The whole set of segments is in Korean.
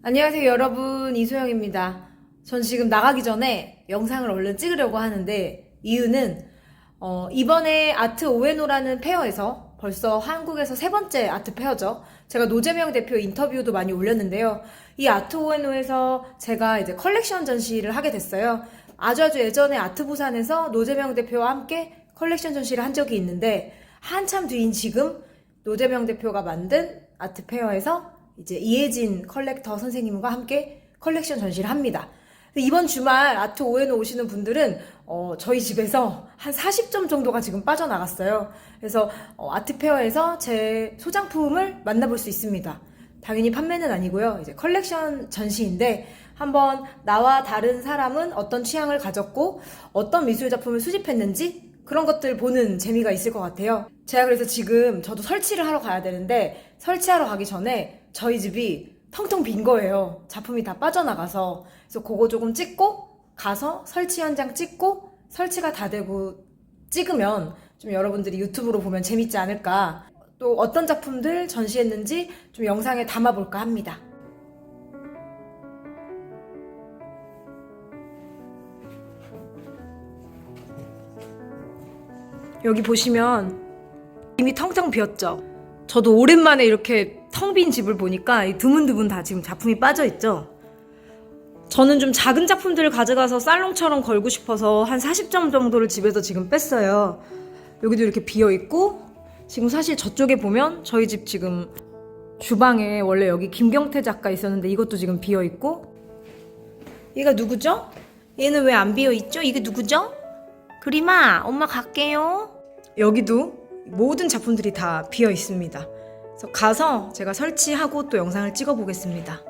안녕하세요 여러분, 이소영입니다. 전 지금 나가기 전에 영상을 얼른 찍으려고 하는데 이유는 이번에 아트 오에노라는 페어에서 벌써 한국에서 세 번째 아트 페어죠. 제가 노재명 대표 인터뷰도 많이 올렸는데요. 이 아트 오에노에서 제가 이제 컬렉션 전시를 하게 됐어요. 아주 예전에 아트 부산에서 노재명 대표와 함께 컬렉션 전시를 한 적이 있는데 한참 뒤인 지금 노재명 대표가 만든 아트 페어에서 이제 이혜진 컬렉터 선생님과 함께 컬렉션 전시를 합니다. 이번 주말 아트 오에노 오시는 분들은 저희 집에서 한 40점 정도가 지금 빠져나갔어요. 그래서 아트 페어에서 제 소장품을 만나볼 수 있습니다. 당연히 판매는 아니고요. 이제 컬렉션 전시인데 한번 나와 다른 사람은 어떤 취향을 가졌고 어떤 미술 작품을 수집했는지 그런 것들 보는 재미가 있을 것 같아요. 제가 그래서 지금 저도 설치를 하러 가야 되는데 설치하러 가기 전에 저희 집이 텅텅 빈 거예요. 작품이 다 빠져나가서. 그래서 그거 조금 찍고 가서 설치 현장 찍고 설치가 다 되고 찍으면 좀 여러분들이 유튜브로 보면 재밌지 않을까. 또 어떤 작품들 전시했는지 좀 영상에 담아볼까 합니다. 여기 보시면 이미 텅텅 비었죠. 저도 오랜만에 이렇게 텅 빈 집을 보니까 드문드문 다 지금 작품이 빠져있죠. 저는 좀 작은 작품들을 가져가서 살롱처럼 걸고 싶어서 한 40점 정도를 집에서 지금 뺐어요. 여기도 이렇게 비어있고 지금 사실 저쪽에 보면 저희 집 지금 주방에 원래 여기 김경태 작가 있었는데 이것도 지금 비어있고. 얘가 누구죠? 얘는 왜 안 비어있죠? 이게 누구죠? 그림아, 엄마 갈게요. 여기도 모든 작품들이 다 비어 있습니다. 그래서 가서 제가 설치하고 또 영상을 찍어 보겠습니다.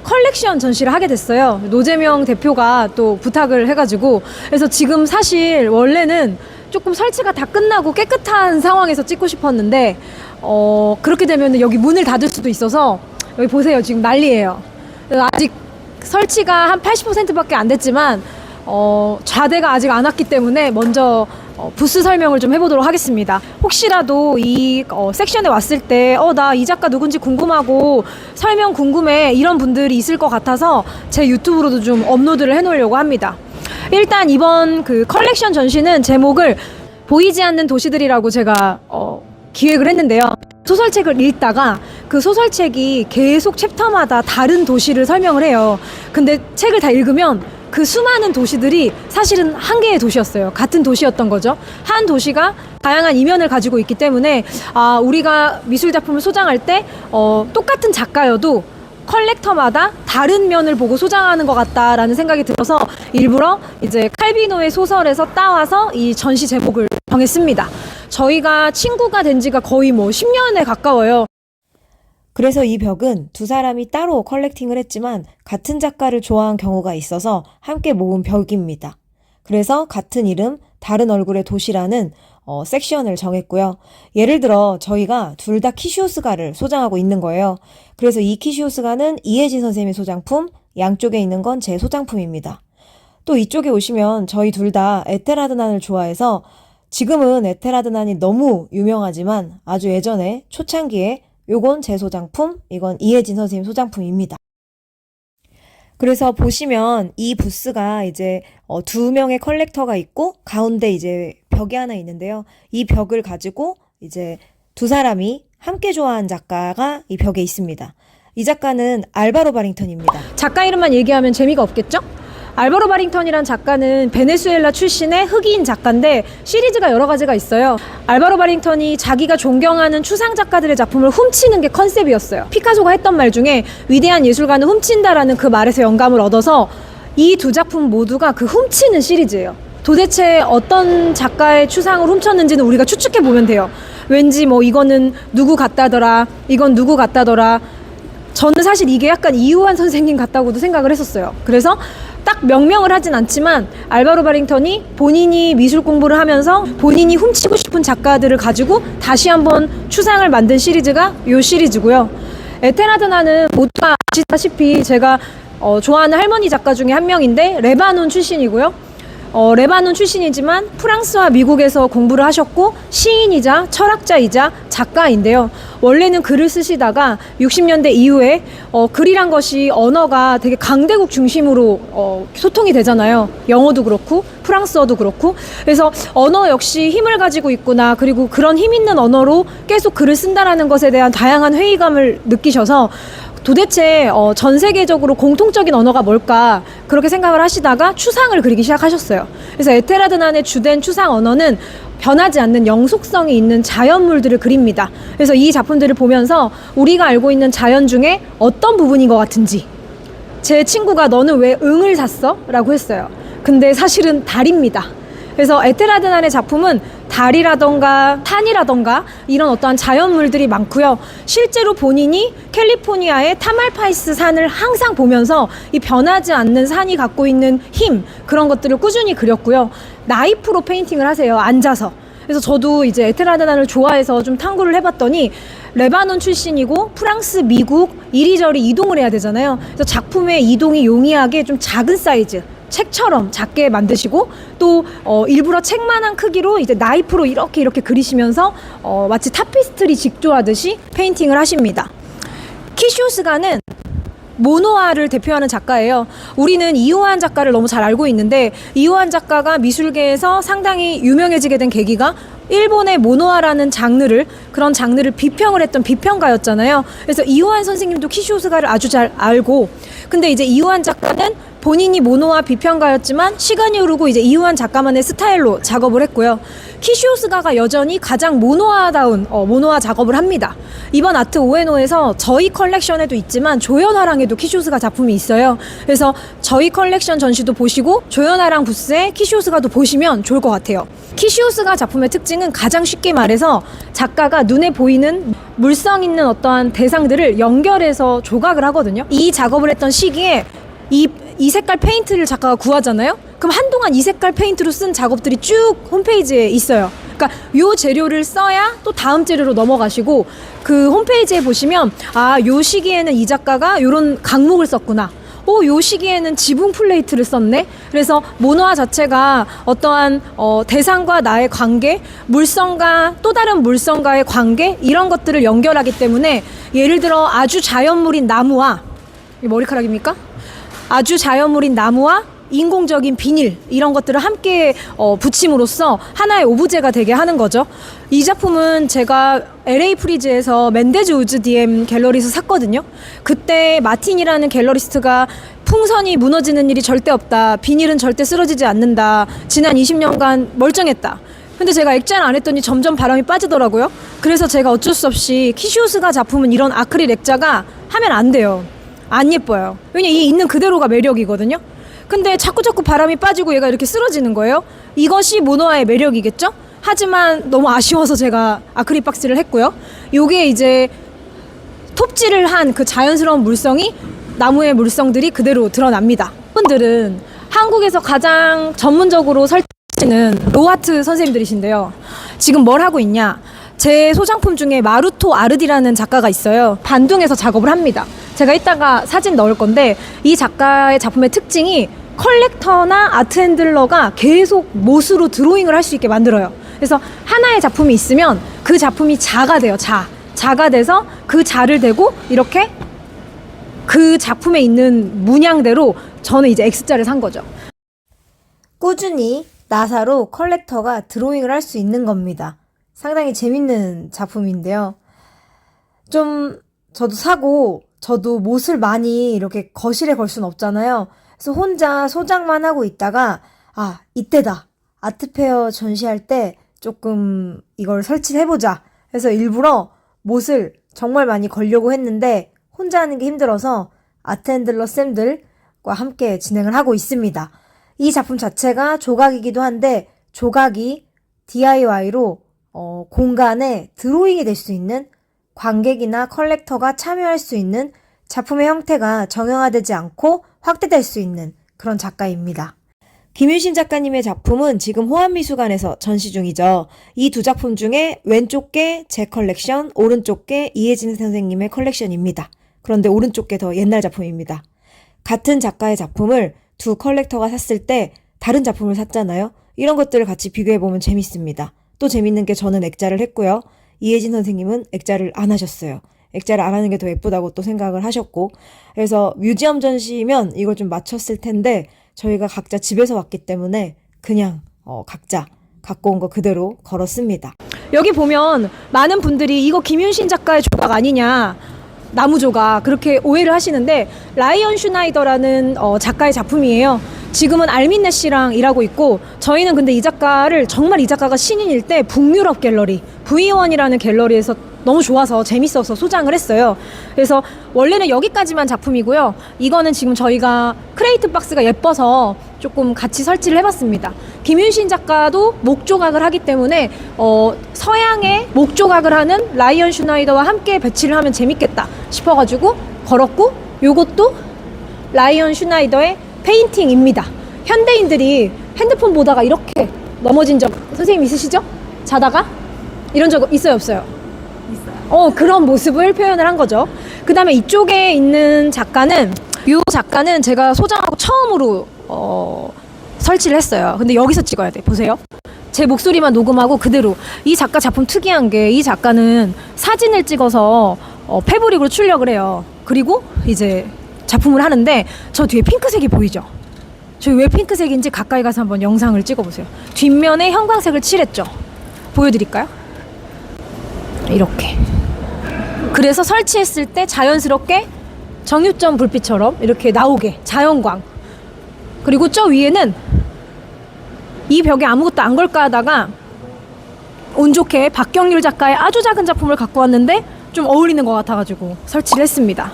컬렉션 전시를 하게 됐어요. 노재명 대표가 또 부탁을 해가지고. 그래서 지금 사실 원래는 조금 설치가 다 끝나고 깨끗한 상황에서 찍고 싶었는데 그렇게 되면 여기 문을 닫을 수도 있어서 여기 보세요. 지금 난리예요. 아직 설치가 한 80%밖에 안 됐지만 좌대가 아직 안 왔기 때문에 먼저 부스 설명을 좀 해보도록 하겠습니다. 혹시라도 이 섹션에 왔을 때 나 이 작가 누군지 궁금하고 설명 궁금해 이런 분들이 있을 것 같아서 제 유튜브로도 좀 업로드를 해놓으려고 합니다. 일단 이번 그 컬렉션 전시는 제목을 보이지 않는 도시들이라고 제가 기획을 했는데요. 소설책을 읽다가 그 소설책이 계속 챕터마다 다른 도시를 설명을 해요. 근데 책을 다 읽으면 그 수많은 도시들이 사실은 한 개의 도시였어요. 같은 도시였던 거죠. 한 도시가 다양한 이면을 가지고 있기 때문에 우리가 미술 작품을 소장할 때 똑같은 작가여도 컬렉터마다 다른 면을 보고 소장하는 것 같다라는 생각이 들어서 일부러 이제 칼비노의 소설에서 따와서 이 전시 제목을 정했습니다. 저희가 친구가 된 지가 거의 10년에 가까워요. 그래서 이 벽은 두 사람이 따로 컬렉팅을 했지만 같은 작가를 좋아한 경우가 있어서 함께 모은 벽입니다. 그래서 같은 이름, 다른 얼굴의 도시라는 섹션을 정했고요. 예를 들어 저희가 둘 다 키시오스가를 소장하고 있는 거예요. 그래서 이 키시오스가는 이혜진 선생님의 소장품, 양쪽에 있는 건 제 소장품입니다. 또 이쪽에 오시면 저희 둘 다 에테라드난을 좋아해서 지금은 에테라드난이 너무 유명하지만 아주 예전에 초창기에 요건 제 소장품, 이건 이혜진 선생님 소장품입니다. 그래서 보시면 이 부스가 이제 두 명의 컬렉터가 있고 가운데 이제 벽이 하나 있는데요. 이 벽을 가지고 이제 두 사람이 함께 좋아하는 작가가 이 벽에 있습니다. 이 작가는 알바로 바링턴입니다. 작가 이름만 얘기하면 재미가 없겠죠? 알바로 바링턴이란 작가는 베네수엘라 출신의 흑인 작가인데 시리즈가 여러 가지가 있어요. 알바로 바링턴이 자기가 존경하는 추상 작가들의 작품을 훔치는 게 컨셉이었어요. 피카소가 했던 말 중에 위대한 예술가는 훔친다라는 그 말에서 영감을 얻어서 이 두 작품 모두가 그 훔치는 시리즈예요. 도대체 어떤 작가의 추상을 훔쳤는지는 우리가 추측해 보면 돼요. 왠지 이거는 누구 같다더라, 이건 누구 같다더라. 저는 사실 이게 약간 이우환 선생님 같다고도 생각을 했었어요. 그래서 딱 명명을 하진 않지만 알바로 바링턴이 본인이 미술 공부를 하면서 본인이 훔치고 싶은 작가들을 가지고 다시 한번 추상을 만든 시리즈가 이 시리즈고요. 에테라드나는 모두가 아시다시피 제가 좋아하는 할머니 작가 중에 한 명인데 레바논 출신이고요. 레바논 출신이지만 프랑스와 미국에서 공부를 하셨고 시인이자 철학자이자 작가인데요. 원래는 글을 쓰시다가 60년대 이후에 글이란 것이 언어가 되게 강대국 중심으로 소통이 되잖아요. 영어도 그렇고 프랑스어도 그렇고. 그래서 언어 역시 힘을 가지고 있구나. 그리고 그런 힘 있는 언어로 계속 글을 쓴다라는 것에 대한 다양한 회의감을 느끼셔서 도대체 전 세계적으로 공통적인 언어가 뭘까 그렇게 생각을 하시다가 추상을 그리기 시작하셨어요. 그래서 에테라드난의 주된 추상 언어는 변하지 않는 영속성이 있는 자연물들을 그립니다. 그래서 이 작품들을 보면서 우리가 알고 있는 자연 중에 어떤 부분인 것 같은지, 제 친구가 너는 왜 응을 샀어? 라고 했어요. 근데 사실은 달입니다. 그래서 에테라드난의 작품은 달이라던가 산이라던가 이런 어떠한 자연물들이 많고요. 실제로 본인이 캘리포니아의 타말파이스 산을 항상 보면서 이 변하지 않는 산이 갖고 있는 힘, 그런 것들을 꾸준히 그렸고요. 나이프로 페인팅을 하세요. 앉아서. 그래서 저도 이제 에테라드난을 좋아해서 좀 탐구를 해봤더니 레바논 출신이고 프랑스, 미국 이리저리 이동을 해야 되잖아요. 그래서 작품의 이동이 용이하게 좀 작은 사이즈, 책처럼 작게 만드시고 또 일부러 책만한 크기로 이제 나이프로 이렇게 그리시면서 마치 타피스트리 직조하듯이 페인팅을 하십니다. 키슈스가는 모노아를 대표하는 작가예요. 우리는 이호한 작가를 너무 잘 알고 있는데 이호한 작가가 미술계에서 상당히 유명해지게 된 계기가 일본의 모노아라는 그런 장르를 비평을 했던 비평가였잖아요. 그래서 이호한 선생님도 키슈스가를 아주 잘 알고, 근데 이제 이호한 작가는 본인이 모노아 비평가였지만 시간이 흐르고 이제 이호한 작가만의 스타일로 작업을 했고요. 키슈스가가 여전히 가장 모노아다운 모노아 작업을 합니다. 이번 아트 오에노에서 저희 컬렉션에도 있지만 조연화랑에도 키슈스가 작품이 있어요. 그래서 저희 컬렉션 전시도 보시고 조연화랑 부스에 키슈스가도 보시면 좋을 것 같아요. 키슈스가 작품의 특징은 가장 쉽게 말해서 작가가 눈에 보이는 물성 있는 어떠한 대상들을 연결해서 조각을 하거든요. 이 작업을 했던 시기에 이 색깔 페인트를 작가가 구하잖아요. 그럼 한동안 이 색깔 페인트로 쓴 작업들이 쭉 홈페이지에 있어요. 그러니까 요 재료를 써야 또 다음 재료로 넘어가시고, 그 홈페이지에 보시면 요 시기에는 이 작가가 요런 강목을 썼구나, 요 시기에는 지붕 플레이트를 썼네. 그래서 모노아 자체가 어떠한 대상과 나의 관계, 물성과 또 다른 물성과의 관계, 이런 것들을 연결하기 때문에 예를 들어 아주 자연물인 나무와, 이 머리카락입니까? 아주 자연물인 나무와 인공적인 비닐, 이런 것들을 함께 붙임으로써 하나의 오브제가 되게 하는 거죠. 이 작품은 제가 LA 프리즈에서 맨데즈 우즈 DM 갤러리에서 샀거든요. 그때 마틴이라는 갤러리스트가 풍선이 무너지는 일이 절대 없다, 비닐은 절대 쓰러지지 않는다, 지난 20년간 멀쩡했다. 근데 제가 액자를 안 했더니 점점 바람이 빠지더라고요. 그래서 제가 어쩔 수 없이 키슈스가 작품은 이런 아크릴 액자가 하면 안 돼요. 안 예뻐요. 왜냐, 이 있는 그대로가 매력이거든요. 근데 자꾸 바람이 빠지고 얘가 이렇게 쓰러지는 거예요. 이것이 모노아의 매력이겠죠? 하지만 너무 아쉬워서 제가 아크릴 박스를 했고요. 요게 이제 톱질을 한 그 자연스러운 물성이, 나무의 물성들이 그대로 드러납니다. 분들은 한국에서 가장 전문적으로 설치는 로아트 선생님들이신데요. 지금 뭘 하고 있냐? 제 소장품 중에 마루토 아르디라는 작가가 있어요. 반둥에서 작업을 합니다. 제가 이따가 사진 넣을 건데, 이 작가의 작품의 특징이 컬렉터나 아트핸들러가 계속 못으로 드로잉을 할 수 있게 만들어요. 그래서 하나의 작품이 있으면 그 작품이 자가 돼요. 자가 돼서 그 자를 대고 이렇게 그 작품에 있는 문양대로 저는 이제 X자를 산 거죠. 꾸준히 나사로 컬렉터가 드로잉을 할 수 있는 겁니다. 상당히 재밌는 작품인데요. 좀 저도 사고, 저도 못을 많이 이렇게 거실에 걸 수는 없잖아요. 그래서 혼자 소장만 하고 있다가 이때다, 아트페어 전시할 때 조금 이걸 설치를 해보자 해서 일부러 못을 정말 많이 걸려고 했는데 혼자 하는 게 힘들어서 아트핸들러 쌤들과 함께 진행을 하고 있습니다. 이 작품 자체가 조각이기도 한데, 조각이 DIY로 공간에 드로잉이 될 수 있는, 관객이나 컬렉터가 참여할 수 있는, 작품의 형태가 정형화되지 않고 확대될 수 있는 그런 작가입니다. 김윤신 작가님의 작품은 지금 호암미술관에서 전시 중이죠. 이 두 작품 중에 왼쪽 게 제 컬렉션, 오른쪽 게 이혜진 선생님의 컬렉션입니다. 그런데 오른쪽 게 더 옛날 작품입니다. 같은 작가의 작품을 두 컬렉터가 샀을 때 다른 작품을 샀잖아요. 이런 것들을 같이 비교해보면 재밌습니다. 또 재밌는 게 저는 액자를 했고요. 이혜진 선생님은 액자를 안 하셨어요. 액자를 안 하는 게 더 예쁘다고 또 생각을 하셨고, 그래서 뮤지엄 전시면 이걸 좀 맞췄을 텐데 저희가 각자 집에서 왔기 때문에 그냥 각자 갖고 온 거 그대로 걸었습니다. 여기 보면 많은 분들이 이거 김윤신 작가의 조각 아니냐, 나무 조각, 그렇게 오해를 하시는데 라이언 슈나이더라는 작가의 작품이에요. 지금은 알민네 씨랑 일하고 있고, 저희는 근데 이 작가를 정말 이 작가가 신인일 때 북유럽 갤러리 V1이라는 갤러리에서 너무 좋아서 재밌어서 소장을 했어요. 그래서 원래는 여기까지만 작품이고요. 이거는 지금 저희가 크레이트 박스가 예뻐서 조금 같이 설치를 해봤습니다. 김윤신 작가도 목 조각을 하기 때문에 서양의 목 조각을 하는 라이언 슈나이더와 함께 배치를 하면 재밌겠다 싶어가지고 걸었고, 요것도 라이언 슈나이더의 페인팅입니다. 현대인들이 핸드폰 보다가 이렇게 넘어진 적 선생님 있으시죠? 자다가? 이런 적 있어요, 없어요? 그런 모습을 표현을 한 거죠. 그 다음에 이쪽에 있는 작가는, 이 작가는 제가 소장하고 처음으로 설치를 했어요. 근데 여기서 찍어야 돼. 보세요. 제 목소리만 녹음하고 그대로. 이 작가 작품 특이한 게, 이 작가는 사진을 찍어서 패브릭으로 출력을 해요. 그리고 이제 작품을 하는데, 저 뒤에 핑크색이 보이죠? 저 왜 핑크색인지 가까이 가서 한번 영상을 찍어보세요. 뒷면에 형광색을 칠했죠. 보여드릴까요? 이렇게. 그래서 설치했을 때 자연스럽게 정육점 불빛처럼 이렇게 나오게, 자연광. 그리고 저 위에는 이 벽에 아무것도 안 걸까 하다가 운 좋게 박경률 작가의 아주 작은 작품을 갖고 왔는데 좀 어울리는 것 같아가지고 설치를 했습니다.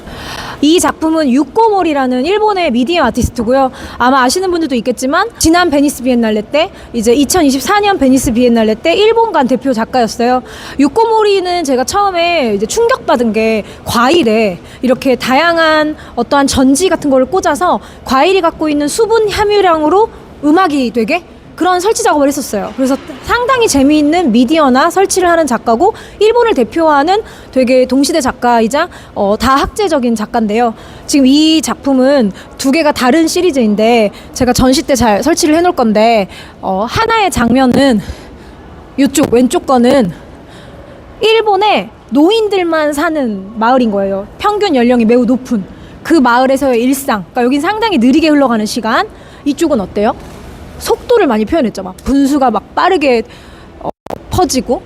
이 작품은 유꼬모리라는 일본의 미디어 아티스트고요. 아마 아시는 분들도 있겠지만 지난 베니스 비엔날레 때, 이제 2024년 베니스 비엔날레 때 일본관 대표 작가였어요. 유꼬모리는 제가 처음에 이제 충격받은 게, 과일에 이렇게 다양한 어떠한 전지 같은 거를 꽂아서 과일이 갖고 있는 수분 함유량으로 음악이 되게, 그런 설치 작업을 했었어요. 그래서 상당히 재미있는 미디어나 설치를 하는 작가고, 일본을 대표하는 되게 동시대 작가이자 다학제적인 작가인데요. 지금 이 작품은 두 개가 다른 시리즈인데 제가 전시 때 잘 설치를 해놓을 건데, 하나의 장면은 이쪽 왼쪽 거는 일본의 노인들만 사는 마을인 거예요. 평균 연령이 매우 높은 그 마을에서의 일상. 그러니까 여긴 상당히 느리게 흘러가는 시간. 이쪽은 어때요? 속도를 많이 표현했죠. 막 분수가 막 빠르게 퍼지고.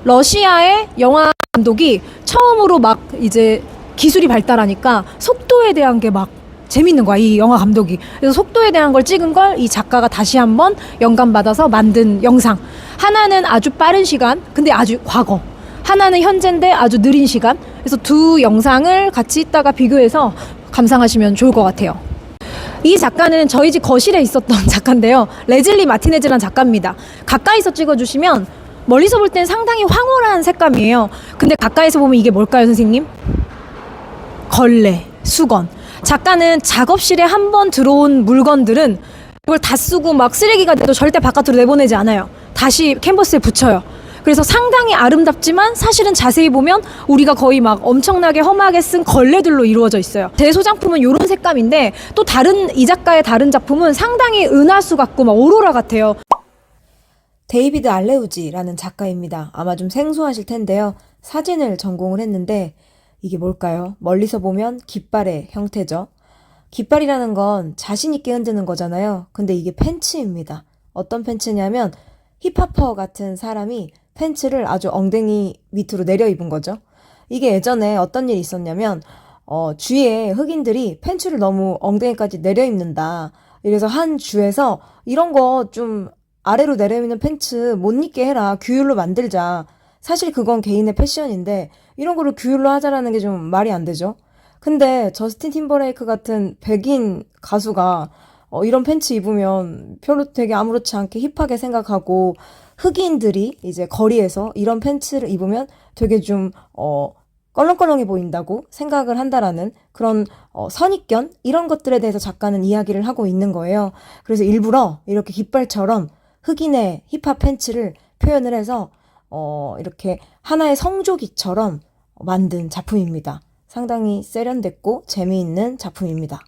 러시아의 영화 감독이 처음으로 막 이제 기술이 발달하니까 속도에 대한 게 막 재밌는 거야, 이 영화 감독이. 그래서 속도에 대한 걸 찍은 걸 이 작가가 다시 한번 영감받아서 만든 영상. 하나는 아주 빠른 시간, 근데 아주 과거. 하나는 현재인데 아주 느린 시간. 그래서 두 영상을 같이 있다가 비교해서 감상하시면 좋을 것 같아요. 이 작가는 저희 집 거실에 있었던 작가인데요. 레즐리 마티네즈라는 작가입니다. 가까이서 찍어주시면 멀리서 볼 땐 상당히 황홀한 색감이에요. 근데 가까이서 보면 이게 뭘까요, 선생님? 걸레, 수건. 작가는 작업실에 한번 들어온 물건들은 이걸 다 쓰고 막 쓰레기가 돼도 절대 바깥으로 내보내지 않아요. 다시 캔버스에 붙여요. 그래서 상당히 아름답지만 사실은 자세히 보면 우리가 거의 막 엄청나게 험하게 쓴 걸레들로 이루어져 있어요. 제 소장품은 이런 색감인데, 또 다른 이 작가의 다른 작품은 상당히 은하수 같고 막 오로라 같아요. 데이비드 알레우지라는 작가입니다. 아마 좀 생소하실 텐데요. 사진을 전공을 했는데 이게 뭘까요? 멀리서 보면 깃발의 형태죠. 깃발이라는 건 자신 있게 흔드는 거잖아요. 근데 이게 팬츠입니다. 어떤 팬츠냐면 힙합퍼 같은 사람이 팬츠를 아주 엉덩이 밑으로 내려 입은 거죠. 이게 예전에 어떤 일이 있었냐면 주위에 흑인들이 팬츠를 너무 엉덩이까지 내려 입는다. 이래서 한 주에서 이런 거 좀 아래로 내려 입는 팬츠 못 입게 해라. 규율로 만들자. 사실 그건 개인의 패션인데 이런 거를 규율로 하자라는 게 좀 말이 안 되죠. 근데 저스틴 팀버레이크 같은 백인 가수가 이런 팬츠 입으면 별로 되게 아무렇지 않게 힙하게 생각하고, 흑인들이 이제 거리에서 이런 팬츠를 입으면 되게 좀 껄렁껄렁해 보인다고 생각을 한다라는 그런 선입견 이런 것들에 대해서 작가는 이야기를 하고 있는 거예요. 그래서 일부러 이렇게 깃발처럼 흑인의 힙합 팬츠를 표현을 해서 이렇게 하나의 성조기처럼 만든 작품입니다. 상당히 세련됐고 재미있는 작품입니다.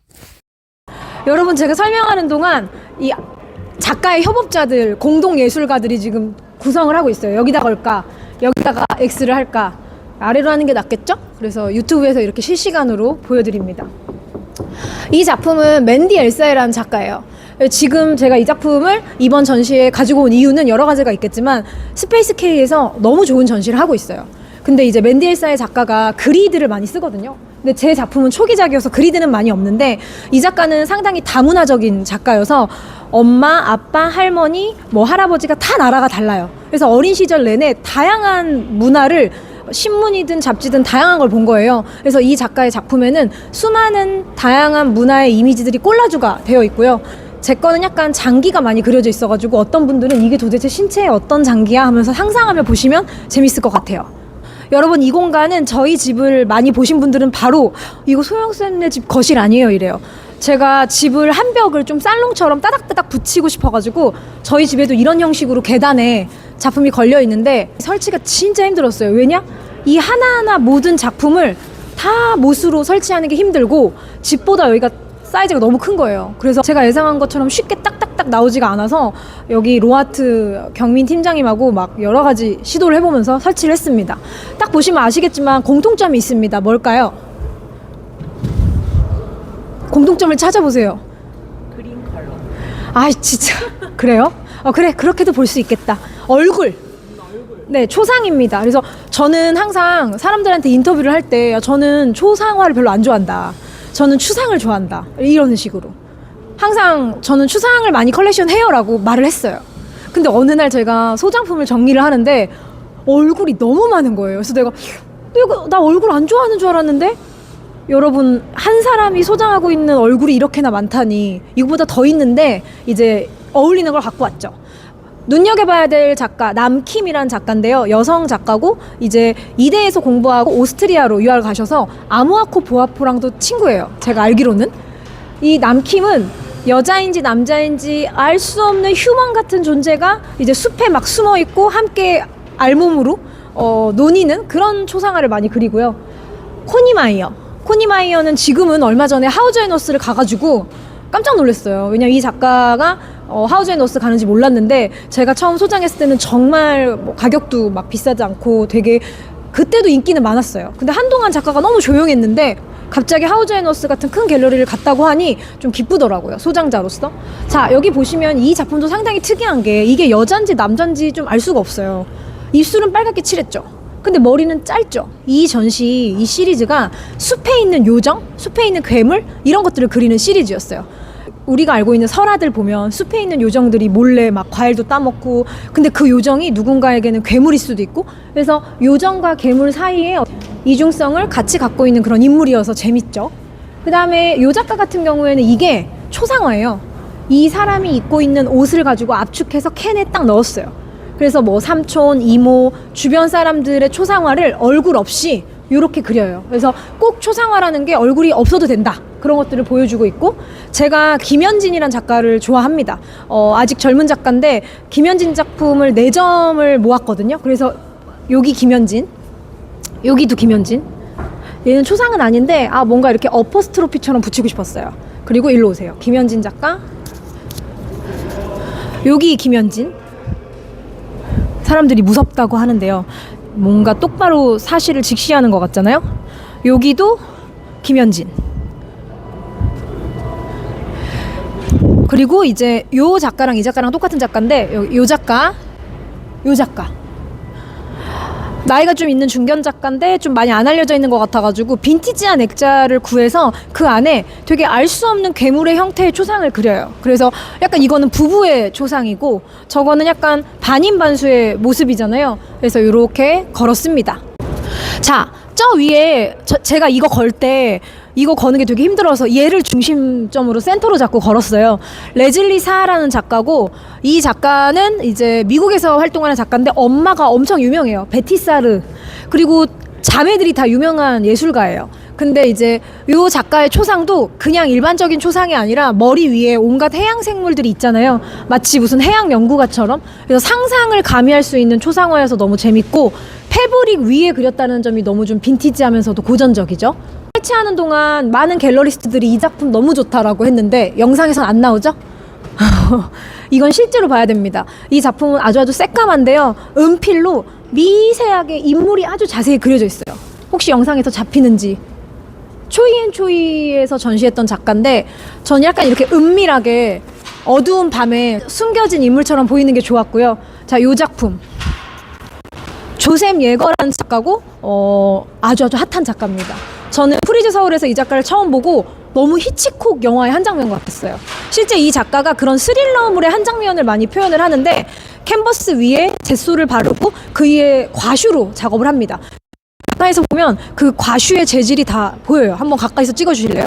여러분, 제가 설명하는 동안 이 작가의 협업자들, 공동 예술가들이 지금 구성을 하고 있어요. 여기다 걸까? 여기다가 X를 할까? 아래로 하는 게 낫겠죠? 그래서 유튜브에서 이렇게 실시간으로 보여드립니다. 이 작품은 맨디 엘사이라는 작가예요. 지금 제가 이 작품을 이번 전시에 가지고 온 이유는 여러 가지가 있겠지만 스페이스 K에서 너무 좋은 전시를 하고 있어요. 근데 이제 맨디 엘사이 작가가 그리드를 많이 쓰거든요. 근데 제 작품은 초기작이어서 그리드는 많이 없는데 이 작가는 상당히 다문화적인 작가여서 엄마, 아빠, 할머니, 뭐 할아버지가 다 나라가 달라요. 그래서 어린 시절 내내 다양한 문화를 신문이든 잡지든 다양한 걸 본 거예요. 그래서 이 작가의 작품에는 수많은 다양한 문화의 이미지들이 콜라주가 되어 있고요. 제 거는 약간 장기가 많이 그려져 있어가지고 어떤 분들은 이게 도대체 신체의 어떤 장기야 하면서 상상하며 보시면 재밌을 것 같아요. 여러분, 이 공간은 저희 집을 많이 보신 분들은 바로 이거 소영쌤네 집 거실 아니에요 이래요. 제가 집을 한 벽을 좀 살롱처럼 따닥따닥 붙이고 싶어가지고 저희 집에도 이런 형식으로 계단에 작품이 걸려 있는데 설치가 진짜 힘들었어요. 왜냐? 이 하나하나 모든 작품을 다 못으로 설치하는 게 힘들고 집보다 여기가 사이즈가 너무 큰 거예요. 그래서 제가 예상한 것처럼 쉽게 딱딱딱 나오지가 않아서 여기 로하트 경민 팀장님하고 막 여러 가지 시도를 해보면서 설치를 했습니다. 딱 보시면 아시겠지만 공통점이 있습니다. 뭘까요? 공통점을 찾아보세요. 그린 컬러. 아, 진짜 그래요? 그래, 그렇게도 볼 수 있겠다. 얼굴. 네, 초상입니다. 그래서 저는 항상 사람들한테 인터뷰를 할 때 저는 초상화를 별로 안 좋아한다. 저는 추상을 좋아한다. 이런 식으로. 항상 저는 추상을 많이 컬렉션 해요라고 말을 했어요. 근데 어느 날 제가 소장품을 정리를 하는데 얼굴이 너무 많은 거예요. 그래서 내가 나 얼굴 안 좋아하는 줄 알았는데 여러분, 한 사람이 소장하고 있는 얼굴이 이렇게나 많다니 이거보다 더 있는데 이제 어울리는 걸 갖고 왔죠. 눈여겨봐야 될 작가 남킴이란 작가인데요. 여성 작가고 이제 이대에서 공부하고 오스트리아로 유학을 가셔서 아무아코 보아포랑도 친구예요. 제가 알기로는. 이 남킴은 여자인지 남자인지 알 수 없는 휴먼 같은 존재가 이제 숲에 막 숨어 있고 함께 알몸으로 논의는 그런 초상화를 많이 그리고요. 코니 마이어는 지금은 얼마 전에 하우즈 앤 어스를 가가지고 깜짝 놀랐어요. 왜냐면 이 작가가 하우즈 앤 어스 가는지 몰랐는데 제가 처음 소장했을 때는 정말 뭐 가격도 막 비싸지 않고 되게 그때도 인기는 많았어요. 근데 한동안 작가가 너무 조용했는데 갑자기 하우즈 앤 어스 같은 큰 갤러리를 갔다고 하니 좀 기쁘더라고요. 소장자로서. 자, 여기 보시면 이 작품도 상당히 특이한 게 이게 여잔지 남잔지 좀 알 수가 없어요. 입술은 빨갛게 칠했죠. 근데 머리는 짧죠. 이 전시, 이 시리즈가 숲에 있는 요정, 숲에 있는 괴물 이런 것들을 그리는 시리즈였어요. 우리가 알고 있는 설화들 보면 숲에 있는 요정들이 몰래 막 과일도 따먹고 근데 그 요정이 누군가에게는 괴물일 수도 있고 그래서 요정과 괴물 사이에 이중성을 같이 갖고 있는 그런 인물이어서 재밌죠. 그 다음에 요 작가 같은 경우에는 이게 초상화예요. 이 사람이 입고 있는 옷을 가지고 압축해서 캔에 딱 넣었어요. 그래서 뭐 삼촌, 이모, 주변 사람들의 초상화를 얼굴 없이 이렇게 그려요. 그래서 꼭 초상화라는 게 얼굴이 없어도 된다. 그런 것들을 보여주고 있고 제가 김현진이란 작가를 좋아합니다. 아직 젊은 작가인데 김현진 작품을 4점을 모았거든요. 그래서 여기 김현진, 여기도 김현진. 얘는 초상은 아닌데 뭔가 이렇게 어퍼스트로피처럼 붙이고 싶었어요. 그리고 일로 오세요. 김현진 작가, 여기 김현진. 사람들이 무섭다고 하는데요. 뭔가 똑바로 사실을 직시하는 것 같잖아요. 여기도 김현진. 그리고 이제 요 작가랑 이 작가랑 똑같은 작가인데 요 작가, 요 작가. 나이가 좀 있는 중견 작가인데 좀 많이 안 알려져 있는 것 같아가지고 빈티지한 액자를 구해서 그 안에 되게 알 수 없는 괴물의 형태의 초상을 그려요. 그래서 약간 이거는 부부의 초상이고 저거는 약간 반인반수의 모습이잖아요. 그래서 이렇게 걸었습니다. 자, 저 위에 제가 이거 걸 때 이거 거는 게 되게 힘들어서 얘를 중심점으로 센터로 잡고 걸었어요. 레즐리 사라는 작가고 이 작가는 이제 미국에서 활동하는 작가인데 엄마가 엄청 유명해요. 베티 사르. 그리고 자매들이 다 유명한 예술가예요. 근데 이제 요 작가의 초상도 그냥 일반적인 초상이 아니라 머리 위에 온갖 해양 생물들이 있잖아요. 마치 무슨 해양 연구가처럼. 그래서 상상을 가미할 수 있는 초상화여서 너무 재밌고, 패브릭 위에 그렸다는 점이 너무 좀 빈티지하면서도 고전적이죠. 설치하는 동안 많은 갤러리스트들이 이 작품 너무 좋다라고 했는데 영상에선 안 나오죠? 이건 실제로 봐야 됩니다. 이 작품은 아주 새까만데요, 은필로 미세하게 인물이 아주 자세히 그려져 있어요. 혹시 영상에서 잡히는지. 초이앤초이에서 전시했던 작가인데, 저는 약간 이렇게 은밀하게 어두운 밤에 숨겨진 인물처럼 보이는 게 좋았고요. 자, 요 작품 조셉 예거라는 작가고 아주 핫한 작가입니다. 저는 프리즈 서울에서 이 작가를 처음 보고 너무 히치콕 영화의 한 장면 같았어요. 실제 이 작가가 그런 스릴러물의 한 장면을 많이 표현을 하는데, 캔버스 위에 젯소를 바르고 그 위에 과슈로 작업을 합니다. 가까이서 보면 그 과슈의 재질이 다 보여요. 한번 가까이서 찍어주실래요?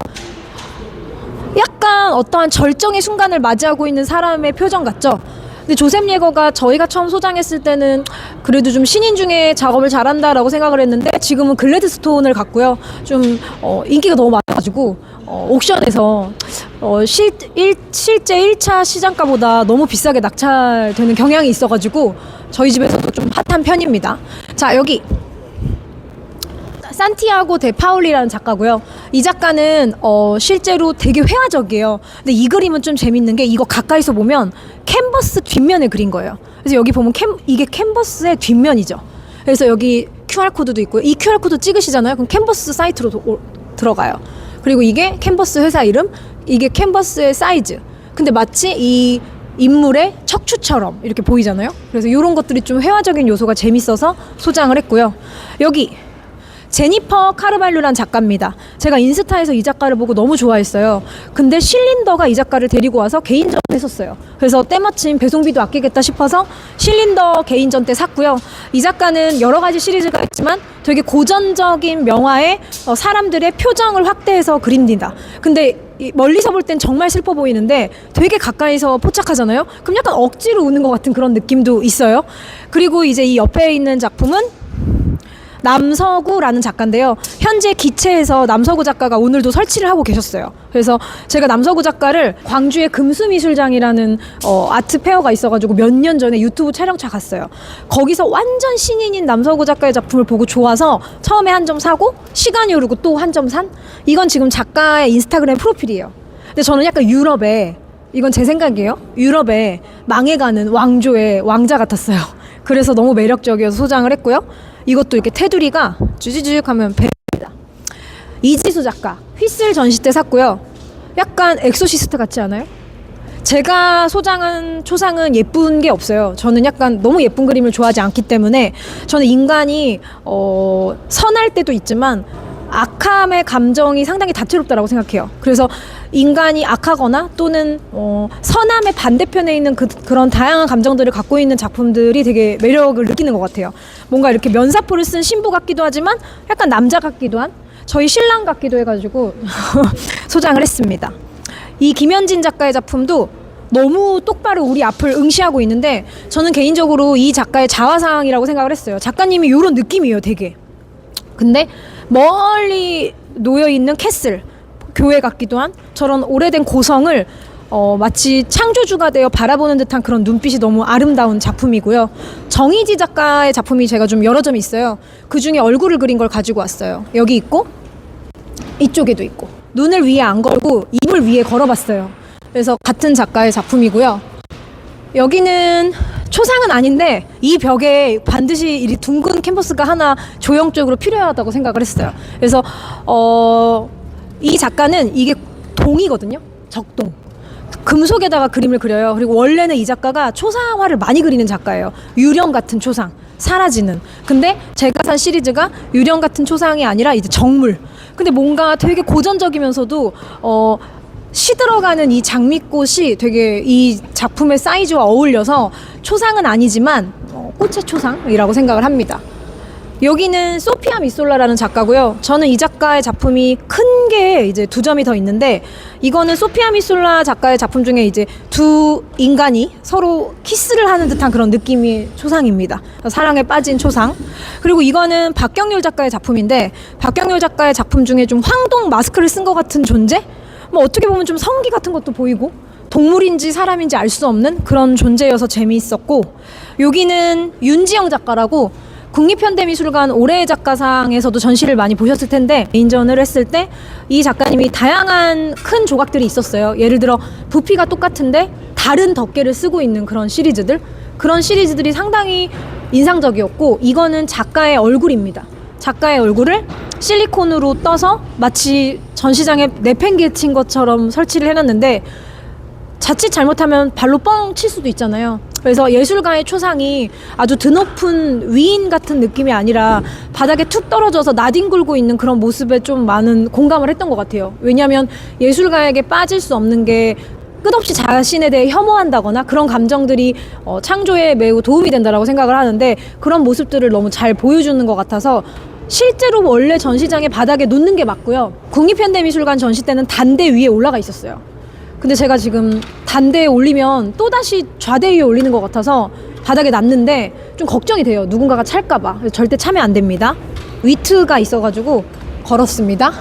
약간 어떠한 절정의 순간을 맞이하고 있는 사람의 표정 같죠? 근데 조셉 예거가 저희가 처음 소장했을 때는 그래도 좀 신인 중에 작업을 잘한다라고 생각을 했는데, 지금은 글래드스톤을 갖고요. 좀 인기가 너무 많아가지고 옥션에서 실제 1차 시장가보다 너무 비싸게 낙찰되는 경향이 있어가지고 저희 집에서도 좀 핫한 편입니다. 자, 여기 산티아고 데 파울리라는 작가고요. 이 작가는 실제로 되게 회화적이에요. 근데 이 그림은 좀 재밌는 게, 이거 가까이서 보면 캔버스 뒷면을 그린 거예요. 그래서 여기 보면 이게 캔버스의 뒷면이죠. 그래서 여기 QR코드도 있고요. 이 QR코드 찍으시잖아요. 그럼 캔버스 사이트로 들어가요. 그리고 이게 캔버스 회사 이름, 이게 캔버스의 사이즈. 근데 마치 이 인물의 척추처럼 이렇게 보이잖아요. 그래서 이런 것들이 좀 회화적인 요소가 재밌어서 소장을 했고요. 여기 제니퍼 카르발류란 작가입니다. 제가 인스타에서 이 작가를 보고 너무 좋아했어요. 근데 실린더가 이 작가를 데리고 와서 개인전 했었어요. 그래서 때마침 배송비도 아끼겠다 싶어서 실린더 개인전 때 샀고요. 이 작가는 여러 가지 시리즈가 있지만 되게 고전적인 명화에 사람들의 표정을 확대해서 그립니다. 근데 멀리서 볼 땐 정말 슬퍼 보이는데 되게 가까이서 포착하잖아요. 그럼 약간 억지로 우는 것 같은 그런 느낌도 있어요. 그리고 이제 이 옆에 있는 작품은 남서구라는 작가인데요. 현재 기체에서 남서구 작가가 오늘도 설치를 하고 계셨어요. 그래서 제가 남서구 작가를 광주의 금수미술장이라는 아트 페어가 있어가지고 몇 년 전에 유튜브 촬영차 갔어요. 거기서 완전 신인인 남서구 작가의 작품을 보고 좋아서 처음에 한 점 사고, 시간이 흐르고 또 한 점 산? 이건 지금 작가의 인스타그램 프로필이에요. 근데 저는 약간 유럽에, 이건 제 생각이에요, 유럽에 망해가는 왕조의 왕자 같았어요. 그래서 너무 매력적이어서 소장을 했고요. 이것도 이렇게 테두리가 쭈지직 하면 배입니다. 이지수 작가 휘슬 전시 때 샀고요. 약간 엑소시스트 같지 않아요? 제가 소장한 초상은 예쁜 게 없어요. 저는 약간 너무 예쁜 그림을 좋아하지 않기 때문에, 저는 인간이 선할 때도 있지만 악함의 감정이 상당히 다채롭다라고 생각해요. 그래서 인간이 악하거나 또는 선함의 반대편에 있는 그런 다양한 감정들을 갖고 있는 작품들이 되게 매력을 느끼는 것 같아요. 뭔가 이렇게 면사포를 쓴 신부 같기도 하지만 약간 남자 같기도 한, 저희 신랑 같기도 해가지고 소장을 했습니다. 이 김현진 작가의 작품도 너무 똑바로 우리 앞을 응시하고 있는데, 저는 개인적으로 이 작가의 자화상이라고 생각을 했어요. 작가님이 이런 느낌이에요, 되게. 근데 멀리 놓여있는 캐슬, 교회 같기도 한 저런 오래된 고성을 마치 창조주가 되어 바라보는 듯한 그런 눈빛이 너무 아름다운 작품이고요. 정희지 작가의 작품이 제가 좀 여러 점이 있어요. 그 중에 얼굴을 그린 걸 가지고 왔어요. 여기 있고 이쪽에도 있고, 눈을 위에 안 걸고 입을 위에 걸어봤어요. 그래서 같은 작가의 작품이고요. 여기는 초상은 아닌데 이 벽에 반드시 이 둥근 캔버스가 하나 조형적으로 필요하다고 생각을 했어요. 그래서 이 작가는 이게 동이거든요. 적동. 금속에다가 그림을 그려요. 그리고 원래는 이 작가가 초상화를 많이 그리는 작가예요. 유령 같은 초상, 사라지는. 근데 제가 산 시리즈가 유령 같은 초상이 아니라 이제 정물. 근데 뭔가 되게 고전적이면서도 시들어가는 이 장미꽃이 되게 이 작품의 사이즈와 어울려서 초상은 아니지만 꽃의 초상이라고 생각을 합니다. 여기는 소피아 미솔라라는 작가고요. 저는 이 작가의 작품이 큰 게 이제 2점이 더 있는데, 이거는 소피아 미솔라 작가의 작품 중에 이제 두 인간이 서로 키스를 하는 듯한 그런 느낌의 초상입니다. 사랑에 빠진 초상. 그리고 이거는 박경률 작가의 작품인데, 박경률 작가의 작품 중에 좀 황동 마스크를 쓴 것 같은 존재? 뭐 어떻게 보면 좀 성기 같은 것도 보이고, 동물인지 사람인지 알 수 없는 그런 존재여서 재미있었고, 여기는 윤지영 작가라고 국립현대미술관 올해의 작가상에서도 전시를 많이 보셨을 텐데, 인전을 했을 때 이 작가님이 다양한 큰 조각들이 있었어요. 예를 들어 부피가 똑같은데 다른 덮개를 쓰고 있는 그런 시리즈들, 그런 시리즈들이 상당히 인상적이었고, 이거는 작가의 얼굴입니다. 작가의 얼굴을 실리콘으로 떠서 마치 전시장에 내팽개친 것처럼 설치를 해놨는데, 자칫 잘못하면 발로 뻥 칠 수도 있잖아요. 그래서 예술가의 초상이 아주 드높은 위인 같은 느낌이 아니라 바닥에 툭 떨어져서 나뒹굴고 있는 그런 모습에 좀 많은 공감을 했던 것 같아요. 왜냐하면 예술가에게 빠질 수 없는 게 끝없이 자신에 대해 혐오한다거나 그런 감정들이 창조에 매우 도움이 된다고 생각을 하는데, 그런 모습들을 너무 잘 보여주는 것 같아서 실제로 원래 전시장에 바닥에 놓는 게 맞고요. 국립현대미술관 전시 때는 단대 위에 올라가 있었어요. 근데 제가 지금 단대에 올리면 또다시 좌대 위에 올리는 것 같아서 바닥에 놨는데 좀 걱정이 돼요. 누군가가 찰까봐. 절대 차면 안 됩니다. 위트가 있어가지고 걸었습니다.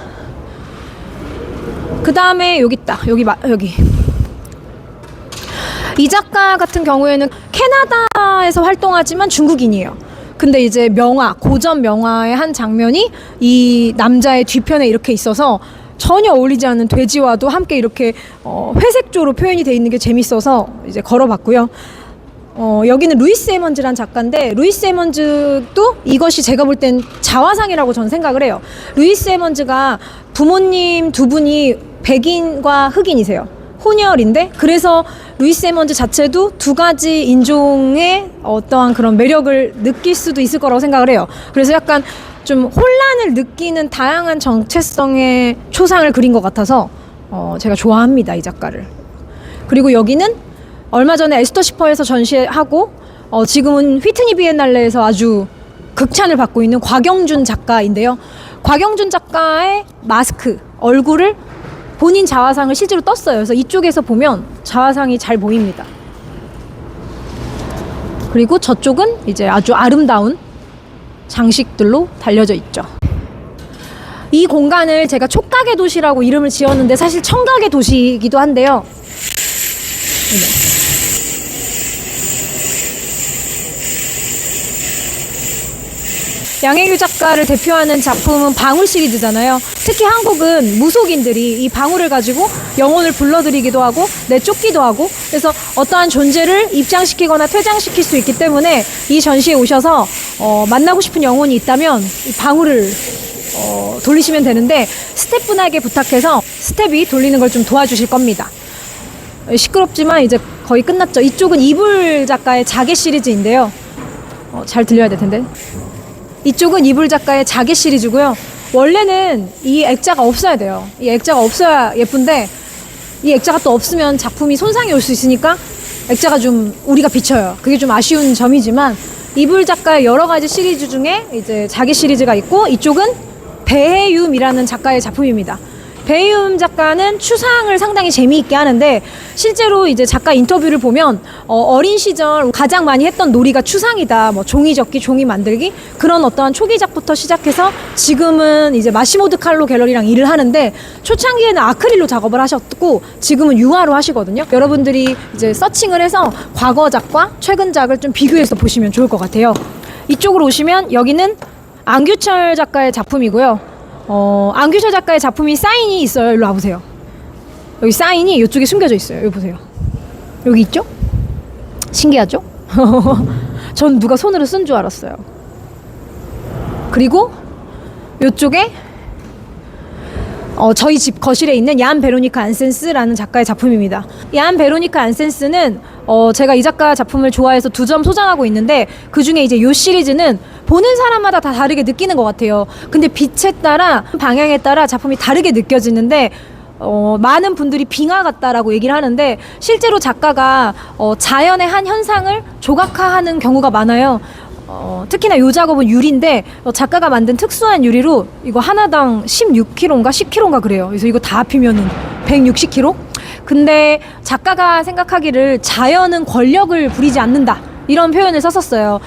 그 다음에 여기 있다. 여기. 이 작가 같은 경우에는 캐나다에서 활동하지만 중국인이에요. 근데 이제 명화, 고전 명화의 한 장면이 이 남자의 뒤편에 이렇게 있어서 전혀 어울리지 않는 돼지와도 함께 이렇게 회색조로 표현이 되어 있는 게 재밌어서 이제 걸어봤고요. 여기는 루이스 에먼즈란 작가인데, 루이스 에먼즈도 이것이 제가 볼 땐 자화상이라고 저는 생각을 해요. 루이스 에먼즈가 부모님 두 분이 백인과 흑인이세요. 혼혈인데, 그래서 루이스 에먼즈 자체도 두 가지 인종의 어떠한 그런 매력을 느낄 수도 있을 거라고 생각을 해요. 그래서 약간 좀 혼란을 느끼는 다양한 정체성의 초상을 그린 것 같아서 제가 좋아합니다, 이 작가를. 그리고 여기는 얼마 전에 에스터 시퍼에서 전시하고 지금은 휘트니 비엔날레에서 아주 극찬을 받고 있는 곽영준 작가인데요. 곽영준 작가의 마스크, 얼굴을 본인 자화상을 실제로 떴어요. 그래서 이쪽에서 보면 자화상이 잘 보입니다. 그리고 저쪽은 이제 아주 아름다운 장식들로 달려져 있죠. 이 공간을 제가 촉각의 도시라고 이름을 지었는데 사실 청각의 도시이기도 한데요. 양혜규 작가를 대표하는 작품은 방울 시리즈잖아요. 특히 한국은 무속인들이 이 방울을 가지고 영혼을 불러들이기도 하고 내쫓기도 하고, 그래서 어떠한 존재를 입장시키거나 퇴장시킬 수 있기 때문에 이 전시에 오셔서 만나고 싶은 영혼이 있다면 이 방울을 돌리시면 되는데, 스태프분에게 부탁해서 스텝이 돌리는 걸 좀 도와주실 겁니다. 시끄럽지만 이제 거의 끝났죠. 이쪽은 이불 작가의 자개 시리즈인데요. 잘 들려야 될 텐데. 이쪽은 이불 작가의 자개 시리즈고요. 원래는 이 액자가 없어야 돼요. 이 액자가 없어야 예쁜데, 이 액자가 또 없으면 작품이 손상이 올 수 있으니까 액자가 좀 우리가 비쳐요. 그게 좀 아쉬운 점이지만, 이불 작가의 여러 가지 시리즈 중에 이제 자개 시리즈가 있고, 이쪽은 배혜윤이라는 작가의 작품입니다. 배혜윤 작가는 추상을 상당히 재미있게 하는데, 실제로 이제 작가 인터뷰를 보면 어린 시절 가장 많이 했던 놀이가 추상이다. 뭐 종이 접기, 종이 만들기, 그런 어떠한 초기작부터 시작해서 지금은 이제 마시모드 칼로 갤러리랑 일을 하는데, 초창기에는 아크릴로 작업을 하셨고 지금은 유화로 하시거든요. 여러분들이 이제 서칭을 해서 과거작과 최근작을 좀 비교해서 보시면 좋을 것 같아요. 이쪽으로 오시면 여기는 안규철 작가의 작품이고요. 안규철 작가의 작품이 사인이 있어요. 일로 와보세요. 여기 사인이 이쪽에 숨겨져 있어요. 여기 보세요. 여기 있죠? 신기하죠? 전 누가 손으로 쓴 줄 알았어요. 그리고 이쪽에 저희 집 거실에 있는 얀 베로니카 안센스라는 작가의 작품입니다. 얀 베로니카 안센스는 제가 이 작가 작품을 좋아해서 2점 소장하고 있는데, 그 중에 이제 이 시리즈는 보는 사람마다 다 다르게 느끼는 것 같아요. 근데 빛에 따라, 방향에 따라 작품이 다르게 느껴지는데, 많은 분들이 빙하 같다라고 얘기를 하는데, 실제로 작가가 자연의 한 현상을 조각화하는 경우가 많아요. 특히나 이 작업은 유리인데 작가가 만든 특수한 유리로 이거 하나당 16kg인가 10kg인가 그래요. 그래서 이거 다 합히면은 160kg? 근데 작가가 생각하기를 자연은 권력을 부리지 않는다 이런 표현을 썼었어요.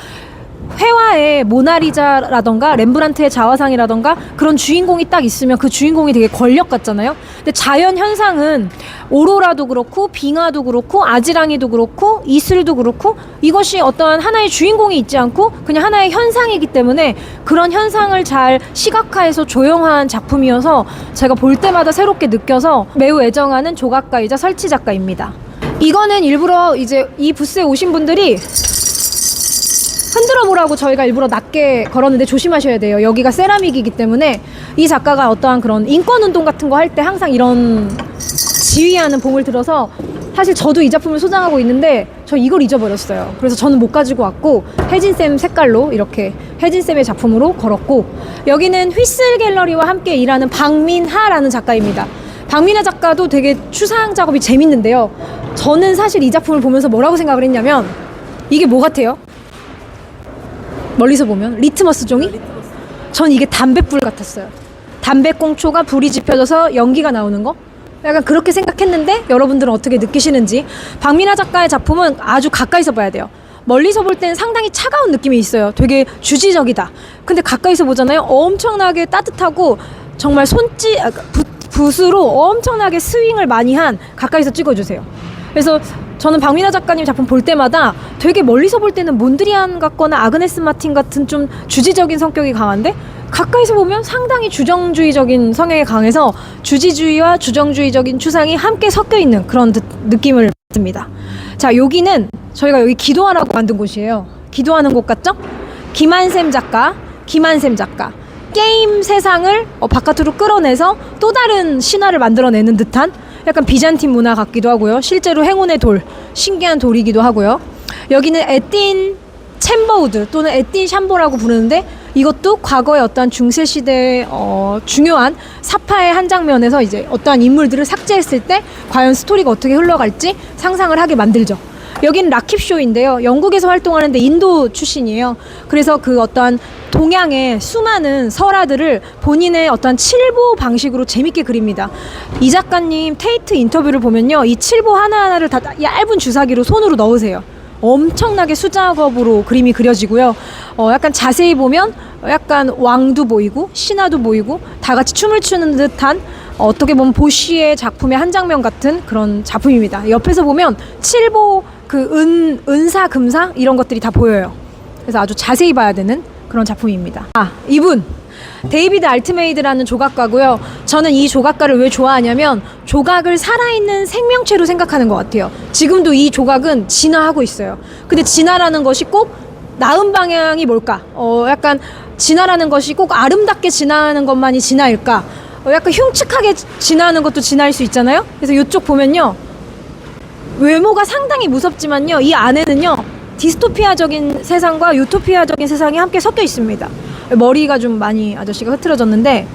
회화에 모나리자라던가 렘브란트의 자화상이라던가 그런 주인공이 딱 있으면 그 주인공이 되게 권력 같잖아요. 근데 자연 현상은 오로라도 그렇고 빙하도 그렇고 아지랑이도 그렇고 이슬도 그렇고 이것이 어떠한 하나의 주인공이 있지 않고 그냥 하나의 현상이기 때문에 그런 현상을 잘 시각화해서 조형한 작품이어서 제가 볼 때마다 새롭게 느껴서 매우 애정하는 조각가이자 설치 작가입니다. 이거는 일부러 이제 이 부스에 오신 분들이 흔들어 보라고 저희가 일부러 낮게 걸었는데 조심하셔야 돼요. 여기가 세라믹이기 때문에 이 작가가 어떠한 그런 인권운동 같은 거 할 때 항상 이런 지휘하는 봉을 들어서 사실 저도 이 작품을 소장하고 있는데 저 이걸 잊어버렸어요. 그래서 저는 못 가지고 왔고 혜진쌤 색깔로 이렇게 혜진쌤의 작품으로 걸었고 여기는 휘슬 갤러리와 함께 일하는 박민하라는 작가입니다. 박민하 작가도 되게 추상 작업이 재밌는데요. 저는 사실 이 작품을 보면서 뭐라고 생각을 했냐면 이게 뭐 같아요? 멀리서 보면 리트머스 종이? 전 이게 담뱃불 같았어요. 담배꽁초가 불이 지펴져서 연기가 나오는 거? 약간 그렇게 생각했는데 여러분들은 어떻게 느끼시는지. 박민하 작가의 작품은 아주 가까이서 봐야 돼요. 멀리서 볼 때는 상당히 차가운 느낌이 있어요. 되게 주지적이다. 근데 가까이서 보잖아요. 엄청나게 따뜻하고 정말 붓으로 엄청나게 스윙을 많이 한 가까이서 찍어주세요. 그래서 저는 박민하 작가님 작품 볼 때마다 되게 멀리서 볼 때는 몬드리안 같거나 아그네스 마틴 같은 좀 주지적인 성격이 강한데 가까이서 보면 상당히 주정주의적인 성향이 강해서 주지주의와 주정주의적인 추상이 함께 섞여 있는 그런 느낌을 받습니다. 자, 여기는 저희가 여기 기도하라고 만든 곳이에요. 기도하는 곳 같죠? 김한샘 작가. 게임 세상을 바깥으로 끌어내서 또 다른 신화를 만들어내는 듯한 약간 비잔틴 문화 같기도 하고요. 실제로 행운의 돌, 신기한 돌이기도 하고요. 여기는 에틴 챔버우드 또는 에틴 샴보라고 부르는데 이것도 과거의 어떠한 중세시대의 중요한 사파의 한 장면에서 이제 어떠한 인물들을 삭제했을 때 과연 스토리가 어떻게 흘러갈지 상상을 하게 만들죠. 여기는 라킵쇼인데요. 영국에서 활동하는데 인도 출신이에요. 그래서 그 어떠한 동양의 수많은 설화들을 본인의 어떤 칠보 방식으로 재밌게 그립니다. 이 작가님 테이트 인터뷰를 보면요. 이 칠보 하나하나를 다 얇은 주사기로 손으로 넣으세요. 엄청나게 수작업으로 그림이 그려지고요. 약간 자세히 보면 약간 왕도 보이고 신하도 보이고 다 같이 춤을 추는 듯한 어떻게 보면 보쉬의 작품의 한 장면 같은 그런 작품입니다. 옆에서 보면 칠보 그 은사 금사 이런 것들이 다 보여요. 그래서 아주 자세히 봐야 되는 그런 작품입니다. 이분 데이비드 알트메이드라는 조각가고요. 저는 이 조각가를 왜 좋아하냐면 조각을 살아있는 생명체로 생각하는 것 같아요. 지금도 이 조각은 진화하고 있어요. 근데 진화라는 것이 꼭 나은 방향이 뭘까? 약간 진화라는 것이 꼭 아름답게 진화하는 것만이 진화일까? 약간 흉측하게 진화하는 것도 진화일 수 있잖아요. 그래서 이쪽 보면요. 외모가 상당히 무섭지만요. 이 안에는요. 디스토피아적인 세상과 유토피아적인 세상이 함께 섞여 있습니다. 머리가 좀 많이 아저씨가 흐트러졌는데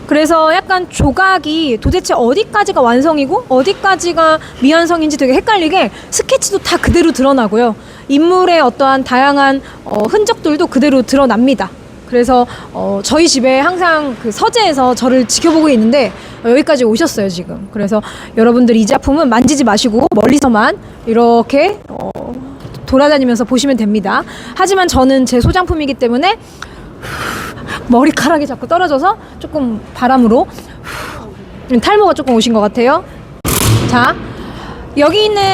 그래서 약간 조각이 도대체 어디까지가 완성이고 어디까지가 미완성인지 되게 헷갈리게 스케치도 다 그대로 드러나고요. 인물의 어떠한 다양한 흔적들도 그대로 드러납니다. 그래서 저희 집에 항상 그 서재에서 저를 지켜보고 있는데 여기까지 오셨어요 지금. 그래서 여러분들 이 작품은 만지지 마시고 멀리서만 이렇게 돌아다니면서 보시면 됩니다. 하지만 저는 제 소장품이기 때문에 머리카락이 자꾸 떨어져서 조금 바람으로 탈모가 조금 오신 것 같아요. 자, 여기 있는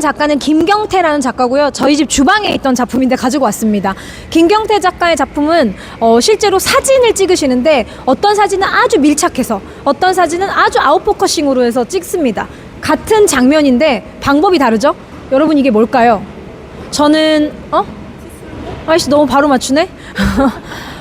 작가는 김경태라는 작가고요. 저희 집 주방에 있던 작품인데 가지고 왔습니다. 김경태 작가의 작품은 실제로 사진을 찍으시는데 어떤 사진은 아주 밀착해서 어떤 사진은 아주 아웃포커싱으로 해서 찍습니다. 같은 장면인데 방법이 다르죠? 여러분 이게 뭘까요? 저는 아이씨 너무 바로 맞추네?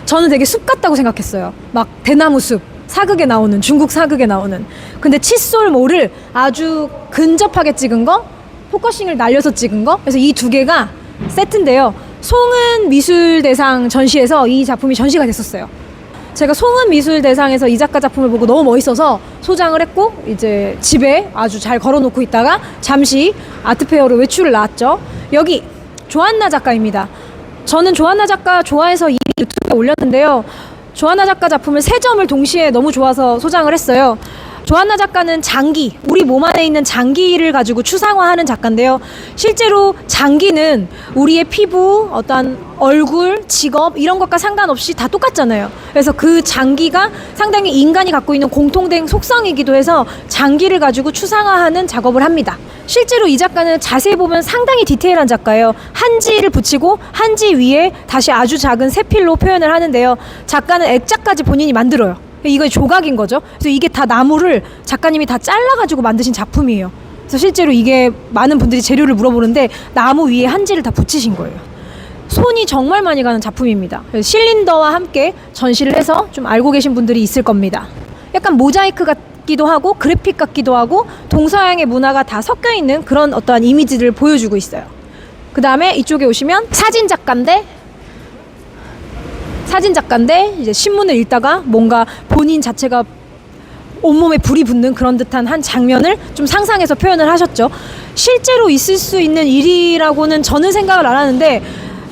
저는 되게 숲 같다고 생각했어요. 막 대나무 숲, 사극에 나오는 중국 사극에 나오는. 근데 칫솔모를 아주 근접하게 찍은 거, 포커싱을 날려서 찍은 거. 그래서 이 두 개가 세트인데요. 송은 미술대상 전시에서 이 작품이 전시가 됐었어요. 제가 송은 미술대상에서 이 작가 작품을 보고 너무 멋있어서 소장을 했고 이제 집에 아주 잘 걸어놓고 있다가 잠시 아트페어로 외출을 나왔죠. 여기 조한나 작가입니다. 저는 조한나 작가 좋아해서 이 유튜브에 올렸는데요. 조한나 작가 작품을 3점을 동시에 너무 좋아서 소장을 했어요. 조한나 작가는 장기, 우리 몸 안에 있는 장기를 가지고 추상화하는 작가인데요. 실제로 장기는 우리의 피부, 어떤 얼굴, 직업 이런 것과 상관없이 다 똑같잖아요. 그래서 그 장기가 상당히 인간이 갖고 있는 공통된 속성이기도 해서 장기를 가지고 추상화하는 작업을 합니다. 실제로 이 작가는 자세히 보면 상당히 디테일한 작가예요. 한지를 붙이고 한지 위에 다시 아주 작은 세필로 표현을 하는데요. 작가는 액자까지 본인이 만들어요. 이거 조각인 거죠. 그래서 이게 다 나무를 작가님이 다 잘라가지고 만드신 작품이에요. 그래서 실제로 이게 많은 분들이 재료를 물어보는데 나무 위에 한지를 다 붙이신 거예요. 손이 정말 많이 가는 작품입니다. 그래서 실린더와 함께 전시를 해서 좀 알고 계신 분들이 있을 겁니다. 약간 모자이크 같기도 하고 그래픽 같기도 하고 동서양의 문화가 다 섞여 있는 그런 어떠한 이미지를 보여주고 있어요. 그 다음에 이쪽에 오시면 사진 작가인데 이제 신문을 읽다가 뭔가 본인 자체가 온몸에 불이 붙는 그런 듯한 한 장면을 좀 상상해서 표현을 하셨죠. 실제로 있을 수 있는 일이라고는 저는 생각을 안 하는데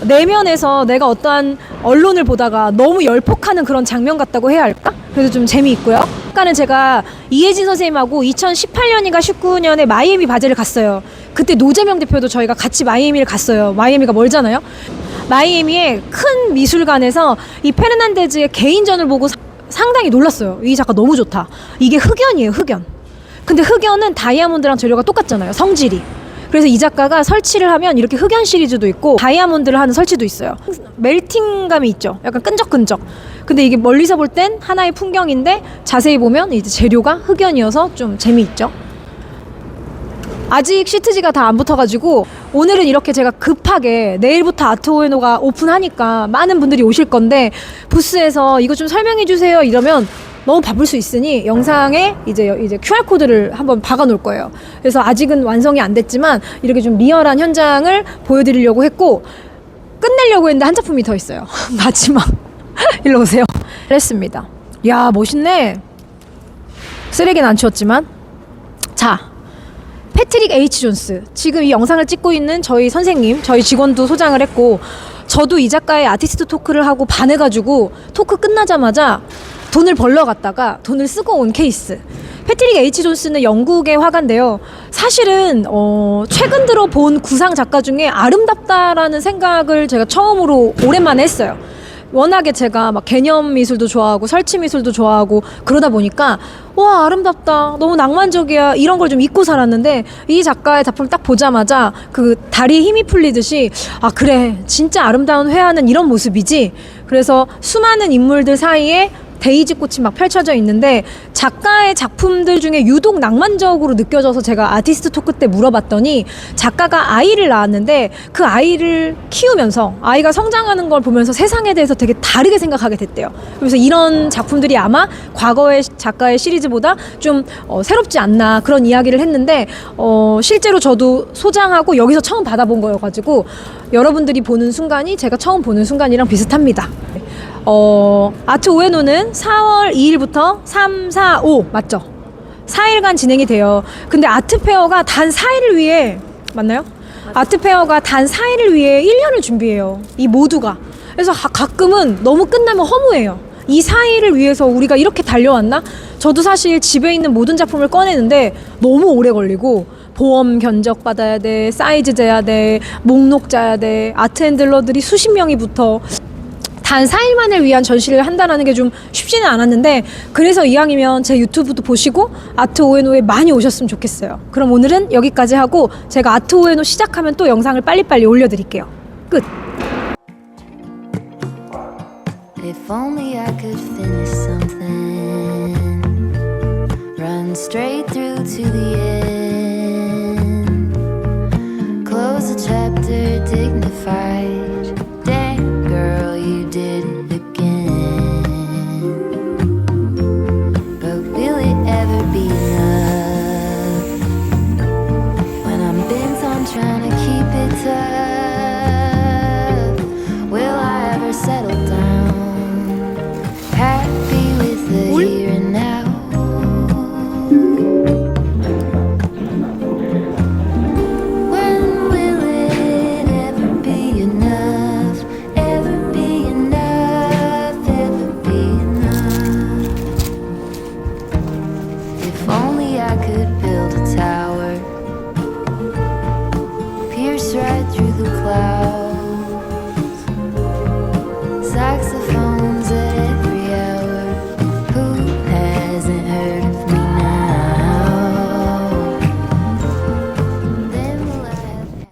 내면에서 내가 어떠한 언론을 보다가 너무 열폭하는 그런 장면 같다고 해야 할까? 그래서 좀 재미있고요. 아까는 제가 이혜진 선생님하고 2018년인가 19년에 마이애미 바젤을 갔어요. 그때 노재명 대표도 저희가 같이 마이애미를 갔어요. 마이애미가 멀잖아요. 마이애미의 큰 미술관에서 이 페르난데즈의 개인전을 보고 상당히 놀랐어요. 이 작가 너무 좋다. 이게 흑연이에요, 흑연. 근데 흑연은 다이아몬드랑 재료가 똑같잖아요, 성질이. 그래서 이 작가가 설치를 하면 이렇게 흑연 시리즈도 있고 다이아몬드를 하는 설치도 있어요. 멜팅감이 있죠. 약간 끈적끈적. 근데 이게 멀리서 볼 땐 하나의 풍경인데 자세히 보면 이제 재료가 흑연이어서 좀 재미있죠. 아직 시트지가 다 안 붙어가지고 오늘은 이렇게 제가 급하게 내일부터 아트오에노가 오픈하니까 많은 분들이 오실 건데 부스에서 이거 좀 설명해 주세요 이러면 너무 바쁠 수 있으니 영상에 이제 QR코드를 한번 박아 놓을 거예요. 그래서 아직은 완성이 안 됐지만 이렇게 좀 리얼한 현장을 보여드리려고 했고 끝내려고 했는데 한 작품이 더 있어요. 마지막 일로 오세요. 했습니다. 야 멋있네. 쓰레기는 안 치웠지만 자 패트릭 H 존스, 지금 이 영상을 찍고 있는 저희 선생님, 저희 직원도 소장을 했고 저도 이 작가의 아티스트 토크를 하고 반해가지고 토크 끝나자마자 돈을 벌러 갔다가 돈을 쓰고 온 케이스. 패트릭 H 존스는 영국의 화가인데요. 사실은 최근 들어 본 구상 작가 중에 아름답다라는 생각을 제가 처음으로 오랜만에 했어요. 워낙에 제가 막 개념 미술도 좋아하고 설치 미술도 좋아하고 그러다 보니까 와 아름답다 너무 낭만적이야 이런 걸 좀 잊고 살았는데 이 작가의 작품을 딱 보자마자 그 다리에 힘이 풀리듯이 아 그래 진짜 아름다운 회화는 이런 모습이지. 그래서 수많은 인물들 사이에 데이지 꽃이 막 펼쳐져 있는데 작가의 작품들 중에 유독 낭만적으로 느껴져서 제가 아티스트 토크 때 물어봤더니 작가가 아이를 낳았는데 그 아이를 키우면서 아이가 성장하는 걸 보면서 세상에 대해서 되게 다르게 생각하게 됐대요. 그래서 이런 작품들이 아마 과거의 작가의 시리즈보다 좀 새롭지 않나 그런 이야기를 했는데 실제로 저도 소장하고 여기서 처음 받아본 거여가지고 여러분들이 보는 순간이 제가 처음 보는 순간이랑 비슷합니다. 아트 오에노는 4월 2일부터 3, 4, 5 맞죠? 4일간 진행이 돼요. 근데 아트페어가 단 4일을 위해 맞나요? 아트페어가 단 4일을 위해 1년을 준비해요. 이 모두가. 그래서 가끔은 너무 끝나면 허무해요. 이 4일을 위해서 우리가 이렇게 달려왔나? 저도 사실 집에 있는 모든 작품을 꺼내는데 너무 오래 걸리고 보험 견적 받아야 돼, 사이즈 재야 돼, 목록 짜야 돼, 아트 핸들러들이 수십 명이 붙어. 단 4일만을 위한 전시를 한다는 게 좀 쉽지는 않았는데 그래서 이왕이면 제 유튜브도 보시고 아트 오에노에 많이 오셨으면 좋겠어요. 그럼 오늘은 여기까지 하고 제가 아트 오에노 시작하면 또 영상을 빨리빨리 올려드릴게요. 끝! If only I could finish something, run straight through to the end.